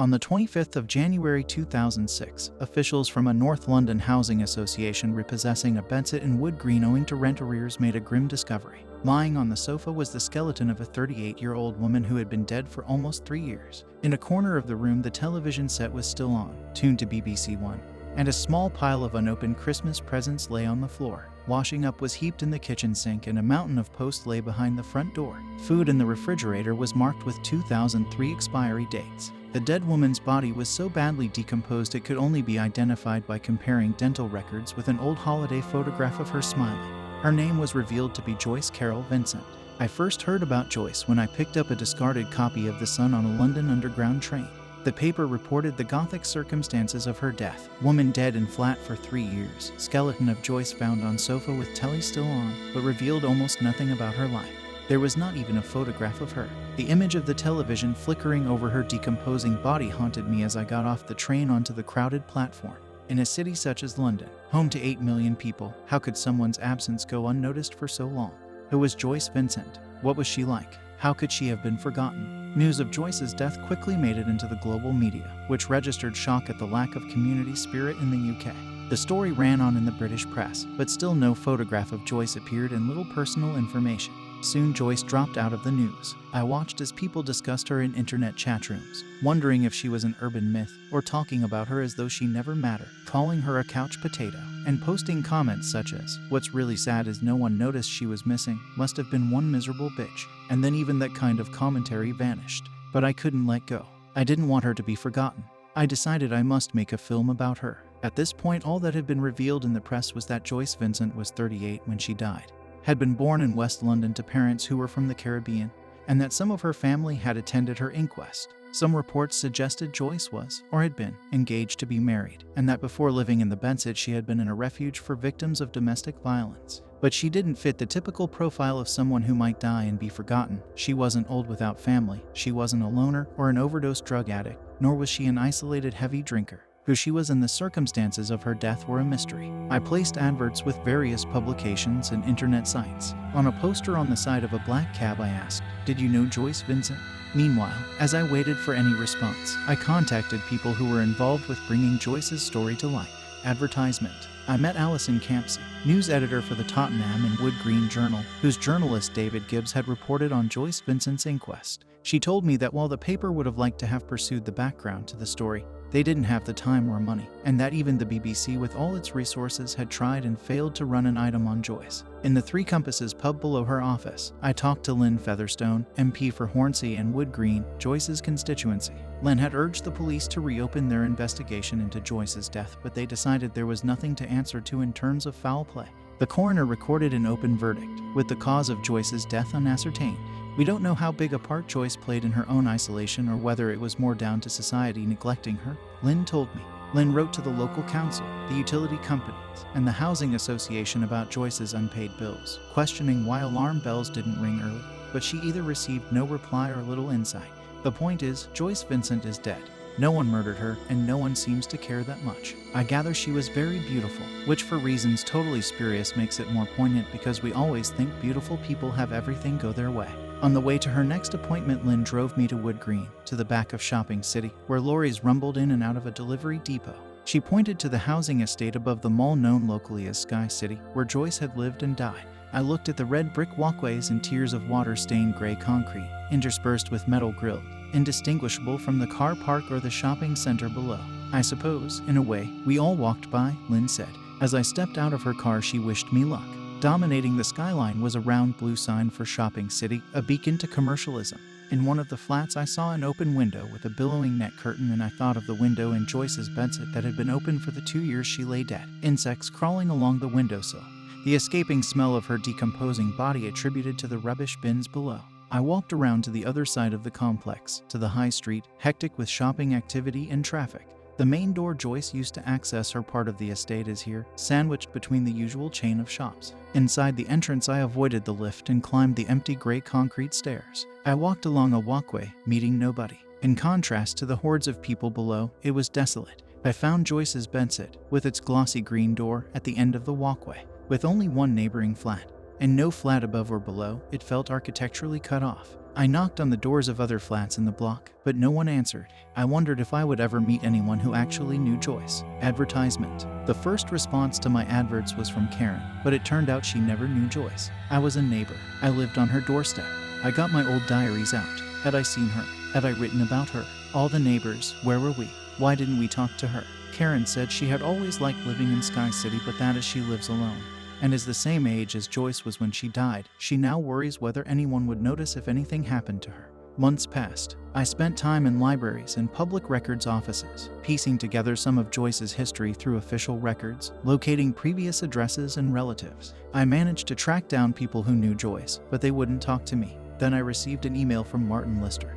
On the 25th of January 2006, officials from a North London housing association repossessing a bedsit in Wood Green owing to rent arrears made a grim discovery. Lying on the sofa was the skeleton of a 38-year-old woman who had been dead for almost 3 years. In a corner of the room, the television set was still on, tuned to BBC One, and a small pile of unopened Christmas presents lay on the floor. Washing up was heaped in the kitchen sink and a mountain of post lay behind the front door. Food in the refrigerator was marked with 2003 expiry dates. The dead woman's body was so badly decomposed it could only be identified by comparing dental records with an old holiday photograph of her smiling. Her name was revealed to be Joyce Carol Vincent. I first heard about Joyce when I picked up a discarded copy of The Sun on a London Underground train. The paper reported the gothic circumstances of her death. Woman dead in flat for 3 years. Skeleton of Joyce found on sofa with telly still on, but revealed almost nothing about her life. There was not even a photograph of her. The image of the television flickering over her decomposing body haunted me as I got off the train onto the crowded platform. In a city such as London, home to 8 million people, how could someone's absence go unnoticed for so long? Who was Joyce Vincent? What was she like? How could she have been forgotten? News of Joyce's death quickly made it into the global media, which registered shock at the lack of community spirit in the UK. The story ran on in the British press, but still no photograph of Joyce appeared and little personal information. Soon Joyce dropped out of the news. I watched as people discussed her in internet chat rooms, wondering if she was an urban myth, or talking about her as though she never mattered, calling her a couch potato, and posting comments such as, "What's really sad is no one noticed she was missing, must have been one miserable bitch," and then even that kind of commentary vanished. But I couldn't let go. I didn't want her to be forgotten. I decided I must make a film about her. At this point, all that had been revealed in the press was that Joyce Vincent was 38 when she died, had been born in West London to parents who were from the Caribbean, and that some of her family had attended her inquest. Some reports suggested Joyce was, or had been, engaged to be married, and that before living in the bedsit she had been in a refuge for victims of domestic violence. But she didn't fit the typical profile of someone who might die and be forgotten. She wasn't old without family, she wasn't a loner or an overdose drug addict, nor was she an isolated heavy drinker. Who she was and the circumstances of her death were a mystery. I placed adverts with various publications and internet sites. On a poster on the side of a black cab I asked, "Did you know Joyce Vincent?" Meanwhile, as I waited for any response, I contacted people who were involved with bringing Joyce's story to light. Advertisement. I met Alison Campsey, news editor for the Tottenham and Wood Green Journal, whose journalist David Gibbs had reported on Joyce Vincent's inquest. She told me that while the paper would have liked to have pursued the background to the story, they didn't have the time or money, and that even the BBC with all its resources had tried and failed to run an item on Joyce. In the Three Compasses pub below her office, I talked to Lynn Featherstone, MP for Hornsey and Wood Green, Joyce's constituency. Lynn had urged the police to reopen their investigation into Joyce's death, but they decided there was nothing to answer to in terms of foul play. The coroner recorded an open verdict, with the cause of Joyce's death unascertained. We don't know how big a part Joyce played in her own isolation or whether it was more down to society neglecting her, Lynn told me. Lynn wrote to the local council, the utility companies, and the housing association about Joyce's unpaid bills, questioning why alarm bells didn't ring early, but she either received no reply or little insight. The point is, Joyce Vincent is dead. No one murdered her, and no one seems to care that much. I gather she was very beautiful, which for reasons totally spurious makes it more poignant because we always think beautiful people have everything go their way. On the way to her next appointment, Lynn drove me to Wood Green, to the back of Shopping City, where lorries rumbled in and out of a delivery depot. She pointed to the housing estate above the mall known locally as Sky City, where Joyce had lived and died. I looked at the red brick walkways and tiers of water-stained gray concrete, interspersed with metal grille, indistinguishable from the car park or the shopping center below. I suppose, in a way, we all walked by, Lynn said. As I stepped out of her car, she wished me luck. Dominating the skyline was a round blue sign for Shopping City, a beacon to commercialism. In one of the flats I saw an open window with a billowing net curtain, and I thought of the window in Joyce's bedsit that had been open for the 2 years she lay dead. Insects crawling along the windowsill. The escaping smell of her decomposing body attributed to the rubbish bins below. I walked around to the other side of the complex, to the high street, hectic with shopping activity and traffic. The main door Joyce used to access her part of the estate is here, sandwiched between the usual chain of shops. Inside the entrance I avoided the lift and climbed the empty gray concrete stairs. I walked along a walkway, meeting nobody. In contrast to the hordes of people below, it was desolate. I found Joyce's bedsit, with its glossy green door, at the end of the walkway. With only one neighboring flat, and no flat above or below, it felt architecturally cut off. I knocked on the doors of other flats in the block, but no one answered. I wondered if I would ever meet anyone who actually knew Joyce. Advertisement. The first response to my adverts was from Karen, but it turned out she never knew Joyce. I was a neighbor. I lived on her doorstep. I got my old diaries out. Had I seen her? Had I written about her? All the neighbors, where were we? Why didn't we talk to her? Karen said she had always liked living in Sky City, but that is she lives alone and is the same age as Joyce was when she died. She now worries whether anyone would notice if anything happened to her. Months passed. I spent time in libraries and public records offices, piecing together some of Joyce's history through official records, locating previous addresses and relatives. I managed to track down people who knew Joyce, but they wouldn't talk to me. Then I received an email from Martin Lister,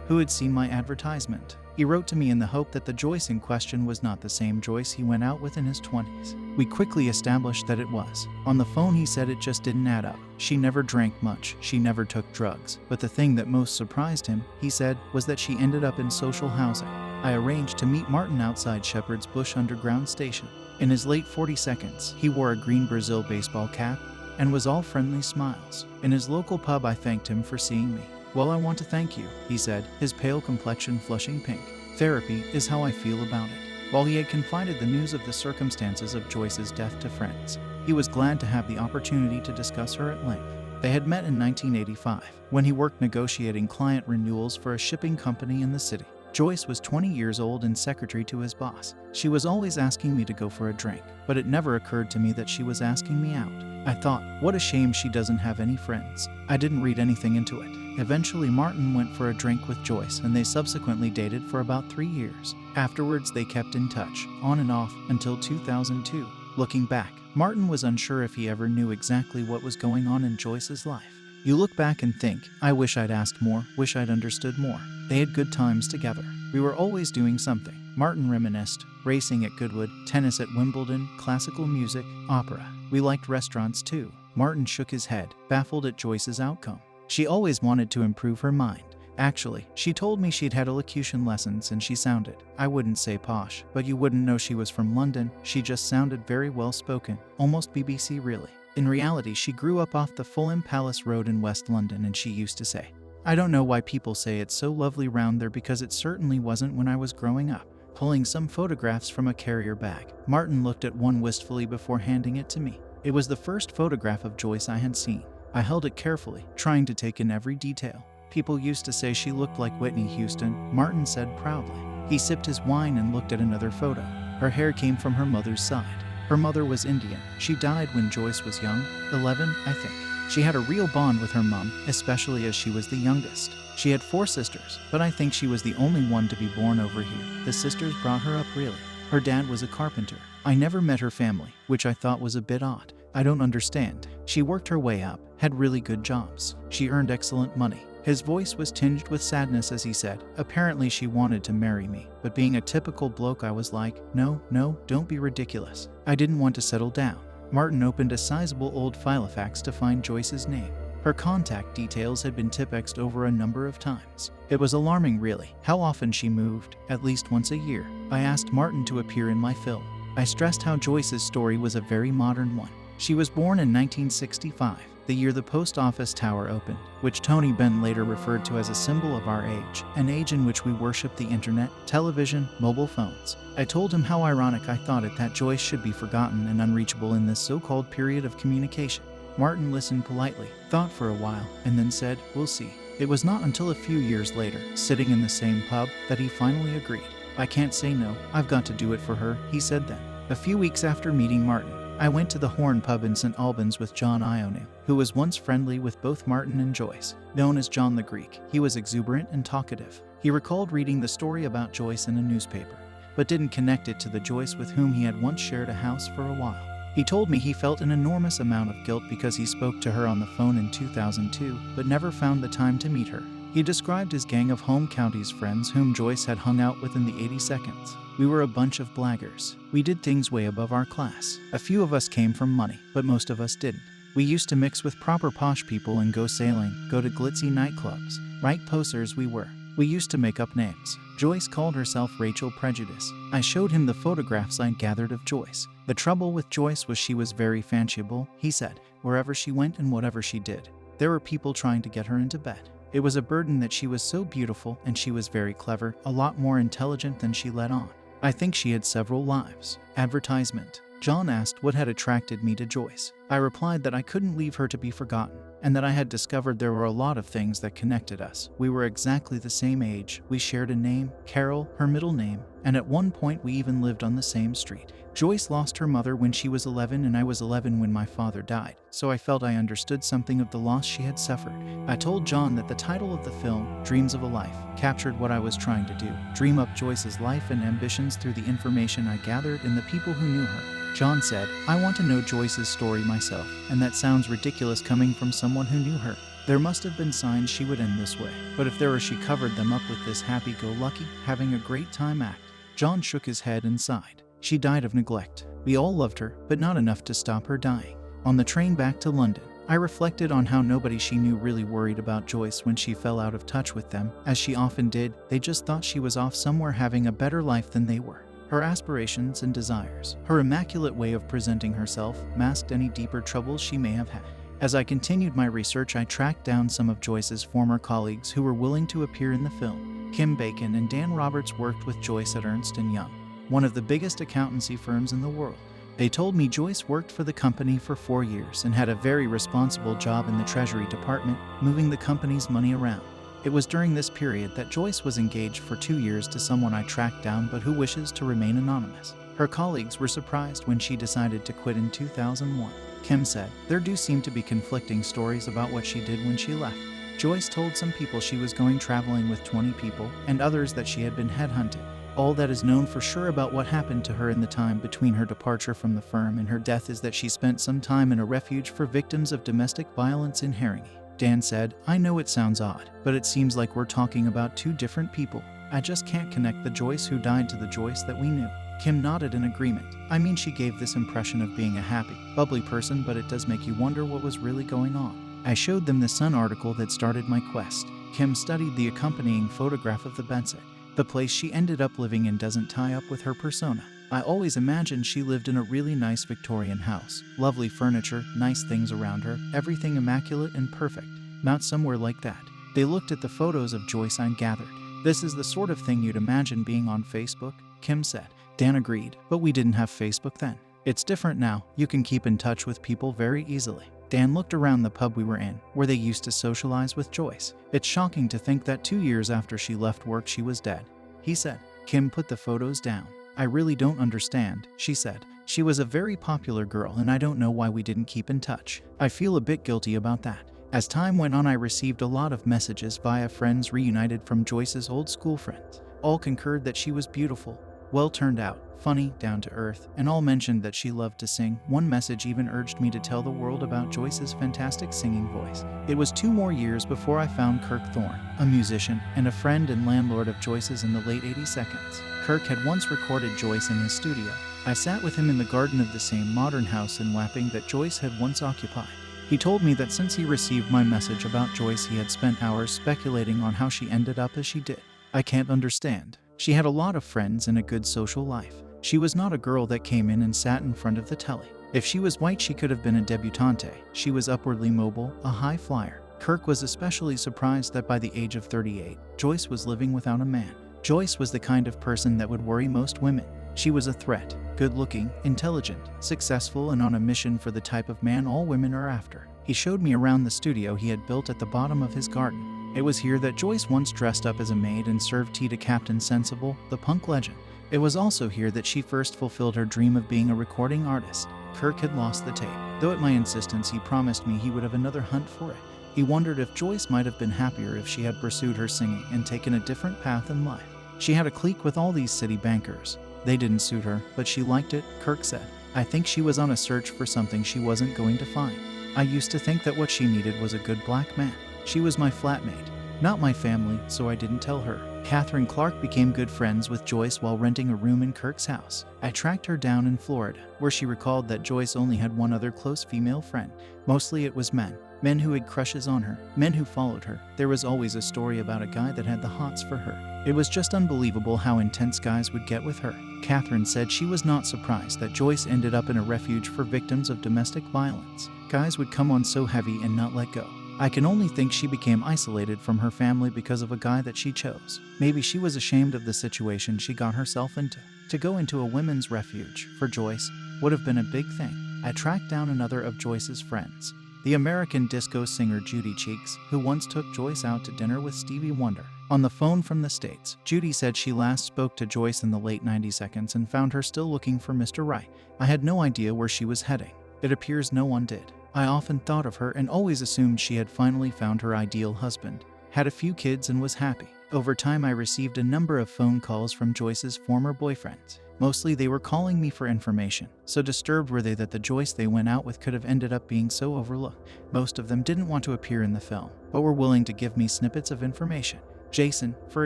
who had seen my advertisement. He wrote to me in the hope that the Joyce in question was not the same Joyce he went out with in his 20s. We quickly established that it was. On the phone he said it just didn't add up. She never drank much, she never took drugs. But the thing that most surprised him, he said, was that she ended up in social housing. I arranged to meet Martin outside Shepherd's Bush Underground Station. In his late 40s, he wore a green Brazil baseball cap and was all friendly smiles. In his local pub I thanked him for seeing me. "Well, I want to thank you," he said, his pale complexion flushing pink. "Therapy is how I feel about it." While he had confided the news of the circumstances of Joyce's death to friends, he was glad to have the opportunity to discuss her at length. They had met in 1985, when he worked negotiating client renewals for a shipping company in the city. Joyce was 20 years old and secretary to his boss. She was always asking me to go for a drink, but it never occurred to me that she was asking me out. I thought, what a shame she doesn't have any friends. I didn't read anything into it. Eventually, Martin went for a drink with Joyce, and they subsequently dated for about 3 years. Afterwards, they kept in touch, on and off, until 2002. Looking back, Martin was unsure if he ever knew exactly what was going on in Joyce's life. You look back and think, I wish I'd asked more, wish I'd understood more. They had good times together. We were always doing something. Martin reminisced, racing at Goodwood, tennis at Wimbledon, classical music, opera. We liked restaurants too. Martin shook his head, baffled at Joyce's outcome. She always wanted to improve her mind. Actually, she told me she'd had elocution lessons and she sounded, I wouldn't say posh, but you wouldn't know she was from London. She just sounded very well spoken, almost BBC really. In reality, she grew up off the Fulham Palace Road in West London, and she used to say, I don't know why people say it's so lovely round there, because it certainly wasn't when I was growing up. Pulling some photographs from a carrier bag, Martin looked at one wistfully before handing it to me. It was the first photograph of Joyce I had seen. I held it carefully, trying to take in every detail. People used to say she looked like Whitney Houston, Martin said proudly. He sipped his wine and looked at another photo. Her hair came from her mother's side. Her mother was Indian. She died when Joyce was young, 11, I think. She had a real bond with her mom, especially as she was the youngest. She had 4 sisters, but I think she was the only one to be born over here. The sisters brought her up really. Her dad was a carpenter. I never met her family, which I thought was a bit odd. I don't understand. She worked her way up, had really good jobs. She earned excellent money. His voice was tinged with sadness as he said, apparently she wanted to marry me, but being a typical bloke I was like, no, don't be ridiculous. I didn't want to settle down. Martin opened a sizable old filofax to find Joyce's name. Her contact details had been Tipexed over a number of times. It was alarming really, how often she moved, at least once a year. I asked Martin to appear in my film. I stressed how Joyce's story was a very modern one. She was born in 1965, the year the post office tower opened, which Tony Benn later referred to as a symbol of our age, an age in which we worship the internet, television, mobile phones. I told him how ironic I thought it that Joyce should be forgotten and unreachable in this so-called period of communication. Martin listened politely, thought for a while, and then said, we'll see. It was not until a few years later, sitting in the same pub, that he finally agreed. I can't say no, I've got to do it for her, he said then. A few weeks after meeting Martin, I went to the Horn pub in St. Albans with John Ionu, who was once friendly with both Martin and Joyce. Known as John the Greek, he was exuberant and talkative. He recalled reading the story about Joyce in a newspaper, but didn't connect it to the Joyce with whom he had once shared a house for a while. He told me he felt an enormous amount of guilt because he spoke to her on the phone in 2002, but never found the time to meet her. He described his gang of home counties friends whom Joyce had hung out with in the 82nds. We were a bunch of blaggers. We did things way above our class. A few of us came from money, but most of us didn't. We used to mix with proper posh people and go sailing, go to glitzy nightclubs. Right posers we were. We used to make up names. Joyce called herself Rachel Prejudice. I showed him the photographs I'd gathered of Joyce. The trouble with Joyce was she was very fashionable, he said. Wherever she went and whatever she did, there were people trying to get her into bed. It was a burden that she was so beautiful and she was very clever, a lot more intelligent than she let on. I think she had several lives. Advertisement. John asked what had attracted me to Joyce. I replied that I couldn't leave her to be forgotten, and that I had discovered there were a lot of things that connected us. We were exactly the same age, we shared a name, Carol, her middle name, and at one point we even lived on the same street. Joyce lost her mother when she was 11 and I was 11 when my father died, so I felt I understood something of the loss she had suffered. I told John that the title of the film, Dreams of a Life, captured what I was trying to do, dream up Joyce's life and ambitions through the information I gathered and the people who knew her. John said, I want to know Joyce's story myself, and that sounds ridiculous coming from someone who knew her. There must have been signs she would end this way, but if there were, she covered them up with this happy-go-lucky, having a great time act. John shook his head and sighed. She died of neglect. We all loved her, but not enough to stop her dying. On the train back to London, I reflected on how nobody she knew really worried about Joyce when she fell out of touch with them, as she often did. They just thought she was off somewhere having a better life than they were. Her aspirations and desires, her immaculate way of presenting herself, masked any deeper troubles she may have had. As I continued my research, I tracked down some of Joyce's former colleagues who were willing to appear in the film. Kim Bacon and Dan Roberts worked with Joyce at Ernst Young, one of the biggest accountancy firms in the world. They told me Joyce worked for the company for 4 years and had a very responsible job in the Treasury Department, moving the company's money around. It was during this period that Joyce was engaged for 2 years to someone I tracked down but who wishes to remain anonymous. Her colleagues were surprised when she decided to quit in 2001. Kim said, there do seem to be conflicting stories about what she did when she left. Joyce told some people she was going traveling with 20 people, and others that she had been headhunted. All that is known for sure about what happened to her in the time between her departure from the firm and her death is that she spent some time in a refuge for victims of domestic violence in Haringey. Dan said, I know it sounds odd, but it seems like we're talking about two different people. I just can't connect the Joyce who died to the Joyce that we knew. Kim nodded in agreement. I mean, she gave this impression of being a happy, bubbly person, but it does make you wonder what was really going on. I showed them the Sun article that started my quest. Kim studied the accompanying photograph of the bedsit. The place she ended up living in doesn't tie up with her persona. I always imagined she lived in a really nice Victorian house. Lovely furniture, nice things around her, everything immaculate and perfect. Not somewhere like that. They looked at the photos of Joyce I gathered. This is the sort of thing you'd imagine being on Facebook, Kim said. Dan agreed, but we didn't have Facebook then. It's different now. You can keep in touch with people very easily. Dan looked around the pub we were in, where they used to socialize with Joyce. It's shocking to think that 2 years after she left work she was dead, he said. Kim put the photos down. I really don't understand, she said. She was a very popular girl and I don't know why we didn't keep in touch. I feel a bit guilty about that. As time went on, I received a lot of messages via friends reunited from Joyce's old school friends. All concurred that she was beautiful, well turned out, funny, down to earth, and all mentioned that she loved to sing. One message even urged me to tell the world about Joyce's fantastic singing voice. It was 2 more years before I found Kirk Thorne, a musician and a friend and landlord of Joyce's in the late 82nds. Kirk had once recorded Joyce in his studio. I sat with him in the garden of the same modern house in Wapping that Joyce had once occupied. He told me that since he received my message about Joyce, he had spent hours speculating on how she ended up as she did. I can't understand. She had a lot of friends and a good social life. She was not a girl that came in and sat in front of the telly. If she was white, she could have been a debutante. She was upwardly mobile, a high flyer. Kirk was especially surprised that by the age of 38, Joyce was living without a man. Joyce was the kind of person that would worry most women. She was a threat, good-looking, intelligent, successful, and on a mission for the type of man all women are after. He showed me around the studio he had built at the bottom of his garden. It was here that Joyce once dressed up as a maid and served tea to Captain Sensible, the punk legend. It was also here that she first fulfilled her dream of being a recording artist. Kirk had lost the tape, though at my insistence he promised me he would have another hunt for it. He wondered if Joyce might have been happier if she had pursued her singing and taken a different path in life. She had a clique with all these city bankers. They didn't suit her, but she liked it, Kirk said. I think she was on a search for something she wasn't going to find. I used to think that what she needed was a good black man. She was my flatmate, not my family, so I didn't tell her. Catherine Clark became good friends with Joyce while renting a room in Kirk's house. I tracked her down in Florida, where she recalled that Joyce only had one other close female friend. Mostly it was men who had crushes on her, men who followed her. There was always a story about a guy that had the hots for her. It was just unbelievable how intense guys would get with her. Catherine said she was not surprised that Joyce ended up in a refuge for victims of domestic violence. Guys would come on so heavy and not let go. I can only think she became isolated from her family because of a guy that she chose. Maybe she was ashamed of the situation she got herself into. To go into a women's refuge, for Joyce, would have been a big thing. I tracked down another of Joyce's friends, the American disco singer Judy Cheeks, who once took Joyce out to dinner with Stevie Wonder. On the phone from the States, Judy said she last spoke to Joyce in the late 90s and found her still looking for Mr. Right. I had no idea where she was heading. It appears no one did. I often thought of her and always assumed she had finally found her ideal husband, had a few kids and was happy. Over time, I received a number of phone calls from Joyce's former boyfriends. Mostly they were calling me for information. So disturbed were they that the Joyce they went out with could have ended up being so overlooked. Most of them didn't want to appear in the film, but were willing to give me snippets of information. Jason, for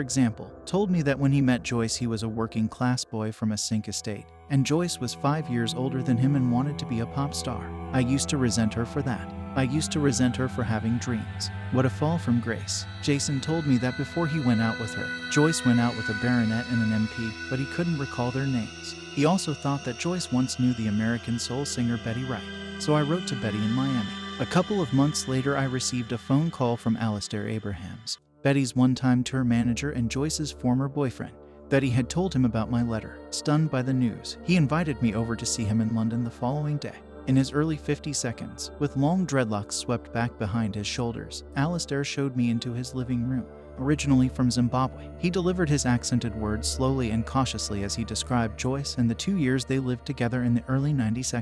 example, told me that when he met Joyce he was a working class boy from a sink estate, and Joyce was 5 years older than him and wanted to be a pop star. I used to resent her for that. I used to resent her for having dreams. What a fall from grace. Jason told me that before he went out with her, Joyce went out with a baronet and an MP, but he couldn't recall their names. He also thought that Joyce once knew the American soul singer Betty Wright. So I wrote to Betty in Miami. A couple of months later I received a phone call from Alistair Abrahams, Betty's one-time tour manager and Joyce's former boyfriend. Betty had told him about my letter. Stunned by the news, he invited me over to see him in London the following day. In his early 50s, with long dreadlocks swept back behind his shoulders, Alistair showed me into his living room. Originally from Zimbabwe, he delivered his accented words slowly and cautiously as he described Joyce and the 2 years they lived together in the early 90s.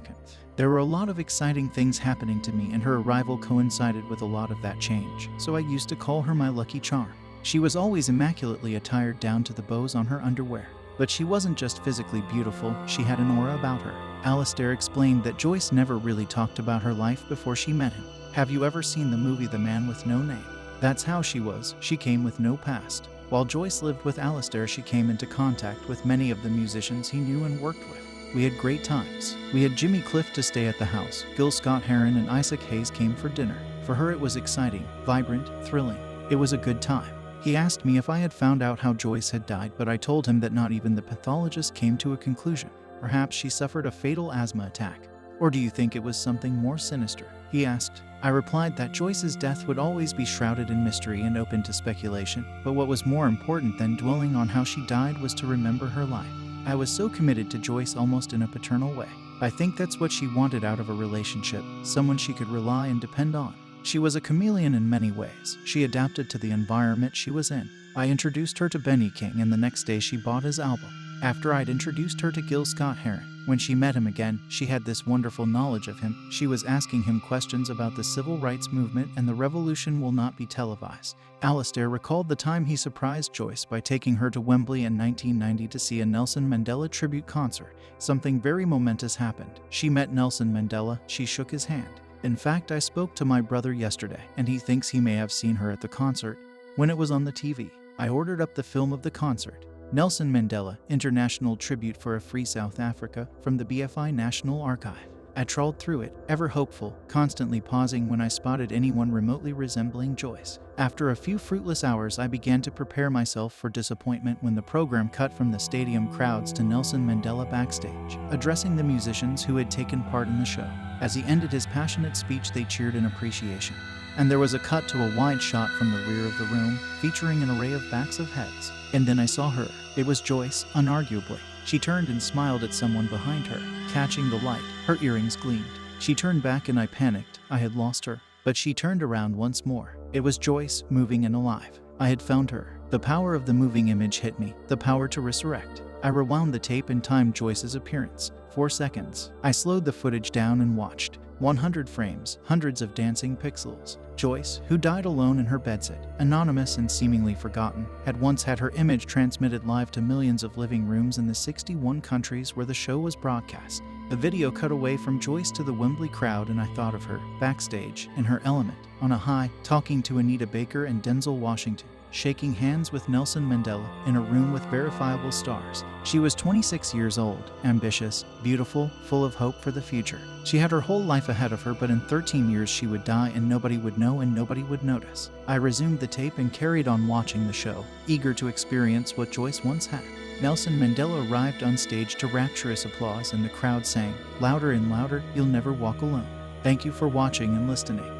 There were a lot of exciting things happening to me, and her arrival coincided with a lot of that change, so I used to call her my lucky charm. She was always immaculately attired down to the bows on her underwear. But she wasn't just physically beautiful, she had an aura about her. Alistair explained that Joyce never really talked about her life before she met him. Have you ever seen the movie The Man with No Name? That's how she was. She came with no past. While Joyce lived with Alistair, she came into contact with many of the musicians he knew and worked with. We had great times. We had Jimmy Cliff to stay at the house. Gil Scott-Heron and Isaac Hayes came for dinner. For her it was exciting, vibrant, thrilling. It was a good time. He asked me if I had found out how Joyce had died, but I told him that not even the pathologist came to a conclusion. Perhaps she suffered a fatal asthma attack. Or do you think it was something more sinister? He asked. I replied that Joyce's death would always be shrouded in mystery and open to speculation, but what was more important than dwelling on how she died was to remember her life. I was so committed to Joyce almost in a paternal way. I think that's what she wanted out of a relationship, someone she could rely and depend on. She was a chameleon in many ways. She adapted to the environment she was in. I introduced her to Benny King, and the next day she bought his album. After I'd introduced her to Gil Scott-Heron, when she met him again, she had this wonderful knowledge of him. She was asking him questions about the civil rights movement, and the revolution will not be televised. Alistair recalled the time he surprised Joyce by taking her to Wembley in 1990 to see a Nelson Mandela tribute concert. Something very momentous happened. She met Nelson Mandela. She shook his hand. In fact, I spoke to my brother yesterday, and he thinks he may have seen her at the concert when it was on the TV. I ordered up the film of the concert. Nelson Mandela, International Tribute for a Free South Africa, from the BFI National Archive. I trawled through it, ever hopeful, constantly pausing when I spotted anyone remotely resembling Joyce. After a few fruitless hours, I began to prepare myself for disappointment when the program cut from the stadium crowds to Nelson Mandela backstage, addressing the musicians who had taken part in the show. As he ended his passionate speech, they cheered in appreciation. And there was a cut to a wide shot from the rear of the room, featuring an array of backs of heads. And then I saw her. It was Joyce, unarguably. She turned and smiled at someone behind her, catching the light. Her earrings gleamed. She turned back and I panicked. I had lost her. But she turned around once more. It was Joyce, moving and alive. I had found her. The power of the moving image hit me, the power to resurrect. I rewound the tape and timed Joyce's appearance. 4 seconds. I slowed the footage down and watched. 100 frames, hundreds of dancing pixels. Joyce, who died alone in her bedsit, anonymous and seemingly forgotten, had once had her image transmitted live to millions of living rooms in the 61 countries where the show was broadcast. The video cut away from Joyce to the Wembley crowd, and I thought of her, backstage, in her element, on a high, talking to Anita Baker and Denzel Washington, shaking hands with Nelson Mandela in a room with verifiable stars. She was 26 years old, ambitious, beautiful, full of hope for the future. She had her whole life ahead of her, but in 13 years she would die and nobody would know and nobody would notice. I resumed the tape and carried on watching the show, eager to experience what Joyce once had. Nelson Mandela arrived on stage to rapturous applause, and the crowd sang, louder and louder, "You'll never walk alone." Thank you for watching and listening.